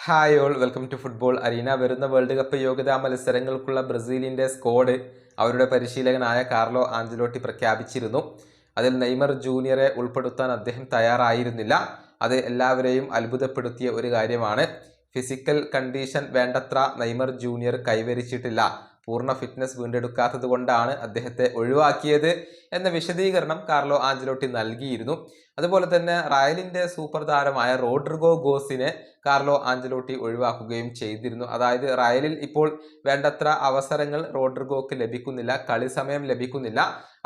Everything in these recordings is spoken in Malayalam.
Hi all welcome to football arena. വരുന്ന വേൾഡ് കപ്പ് യോഗ്യതാ മത്സരങ്ങൾക്കുള്ള ബ്രസീലിൻ്റെ സ്ക്വാഡ് അവരുടെ പരിശീലകനായ കാർലോ ആഞ്ചലോട്ടി പ്രഖ്യാപിച്ചിരുന്നു. അതിൽ നെയ്മർ ജൂനിയറെ ഉൾപ്പെടുത്താൻ അദ്ദേഹം തയ്യാറായിരുന്നില്ല. അത് എല്ലാവരെയും അത്ഭുതപ്പെടുത്തിയ ഒരു കാര്യമാണ്. ഫിസിക്കൽ കണ്ടീഷൻ വേണ്ടത്ര നെയ്മർ ജൂനിയർ കൈവരിച്ചിട്ടില്ല, പൂർണ്ണ ഫിറ്റ്നസ് വീണ്ടെടുക്കാത്തത് കൊണ്ടാണ് അദ്ദേഹത്തെ ഒഴിവാക്കിയത് എന്ന വിശദീകരണം കാർലോ ആഞ്ചലോട്ടി നൽകിയിരുന്നു. അതുപോലെ തന്നെ റയലിന്റെ സൂപ്പർ താരമായ റോഡ്രിഗോ ഗോസിനെ കാർലോ ആഞ്ചലോട്ടി ഒഴിവാക്കുകയും ചെയ്തിരുന്നു. അതായത് റയലിൽ ഇപ്പോൾ വേണ്ടത്ര അവസരങ്ങൾ റോഡ്രിഗോക്ക് ലഭിക്കുന്നില്ല, കളി സമയം ലഭിക്കുന്നില്ല,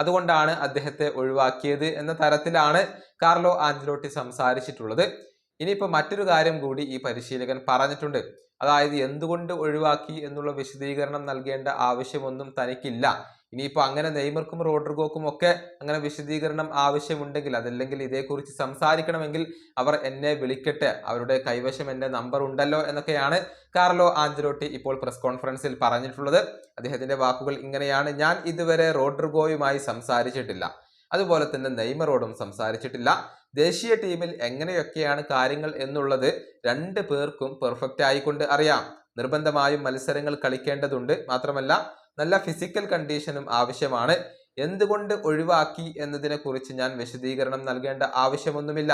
അതുകൊണ്ടാണ് അദ്ദേഹത്തെ ഒഴിവാക്കിയത് എന്ന തരത്തിലാണ് കാർലോ ആഞ്ചലോട്ടി സംസാരിച്ചിട്ടുള്ളത്. ഇനിയിപ്പോൾ മറ്റൊരു കാര്യം കൂടി ഈ പരിശീലകൻ പറഞ്ഞിട്ടുണ്ട്. അതായത് എന്തുകൊണ്ട് ഒഴിവാക്കി എന്നുള്ള വിശദീകരണം നൽകേണ്ട ആവശ്യമൊന്നും തനിക്കില്ല. ഇനിയിപ്പോൾ അങ്ങനെ നെയ്മർക്കും റോഡ്രിഗോക്കും ഒക്കെ അങ്ങനെ വിശദീകരണം ആവശ്യമുണ്ടെങ്കിൽ, അതല്ലെങ്കിൽ ഇതേക്കുറിച്ച് സംസാരിക്കണമെങ്കിൽ അവർ എന്നെ വിളിക്കട്ടെ, അവരുടെ കൈവശം എൻ്റെ നമ്പർ ഉണ്ടല്ലോ എന്നൊക്കെയാണ് കാർലോ ആഞ്ചലോട്ടി ഇപ്പോൾ പ്രസ് കോൺഫറൻസിൽ പറഞ്ഞിട്ടുള്ളത്. അദ്ദേഹത്തിന്റെ വാക്കുകൾ ഇങ്ങനെയാണ്: ഞാൻ ഇതുവരെ റോഡ്രിഗോയുമായി സംസാരിച്ചിട്ടില്ല, അതുപോലെ തന്നെ നെയ്മറോടും സംസാരിച്ചിട്ടില്ല. ദേശീയ ടീമിൽ എങ്ങനെയൊക്കെയാണ് കാര്യങ്ങൾ എന്നുള്ളത് രണ്ട് പേർക്കും പെർഫെക്റ്റ് ആയിക്കൊണ്ട് അറിയാം. നിർബന്ധമായും മത്സരങ്ങൾ കളിക്കേണ്ടതുണ്ട്, മാത്രമല്ല നല്ല ഫിസിക്കൽ കണ്ടീഷനും ആവശ്യമാണ്. എന്തുകൊണ്ട് ഒഴിവാക്കി എന്നതിനെ കുറിച്ച് ഞാൻ വിശദീകരണം നൽകേണ്ട ആവശ്യമൊന്നുമില്ല.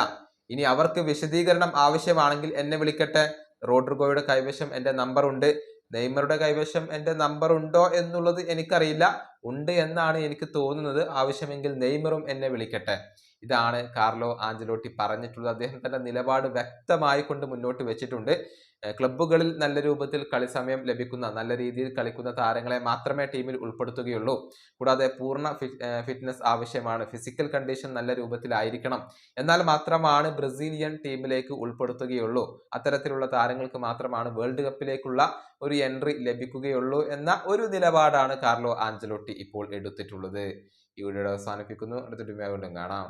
ഇനി അവർക്ക് വിശദീകരണം ആവശ്യമാണെങ്കിൽ എന്നെ വിളിക്കട്ടെ. റോഡ്രിഗോയുടെ കൈവശം എൻ്റെ നമ്പർ ഉണ്ട്, നെയ്മറുടെ കൈവശം എൻ്റെ നമ്പർ ഉണ്ടോ എന്നുള്ളത് എനിക്കറിയില്ല, ഉണ്ട് എന്നാണ് എനിക്ക് തോന്നുന്നത്. ആവശ്യമെങ്കിൽ നെയ്മറും എന്നെ വിളിക്കട്ടെ. ഇതാണ് കാർലോ ആഞ്ചലോട്ടി പറഞ്ഞിട്ടുള്ളത്. അദ്ദേഹം തന്റെ നിലപാട് വ്യക്തമായി കൊണ്ട് മുന്നോട്ട് വെച്ചിട്ടുണ്ട്. ക്ലബ്ബുകളിൽ നല്ല രൂപത്തിൽ കളി സമയം ലഭിക്കുന്ന, നല്ല രീതിയിൽ കളിക്കുന്ന താരങ്ങളെ മാത്രമേ ടീമിൽ ഉൾപ്പെടുത്തുകയുള്ളൂ. കൂടാതെ പൂർണ്ണ ഫിറ്റ്നസ് ആവശ്യമാണ്, ഫിസിക്കൽ കണ്ടീഷൻ നല്ല രൂപത്തിലായിരിക്കണം, എന്നാൽ മാത്രമാണ് ബ്രസീലിയൻ ടീമിലേക്ക് ഉൾപ്പെടുത്തുകയുള്ളൂ. അത്തരത്തിലുള്ള താരങ്ങൾക്ക് മാത്രമാണ് വേൾഡ് കപ്പിലേക്കുള്ള ഒരു എൻട്രി ലഭിക്കുകയുള്ളൂ എന്ന ഒരു നിലപാടാണ് കാർലോ ആഞ്ചലോട്ടി ഇപ്പോൾ എടുത്തിട്ടുള്ളത്. ഈ വീഡിയോ അവസാനിപ്പിക്കുന്നു. അടുത്ത വീണ്ടും കാണാം.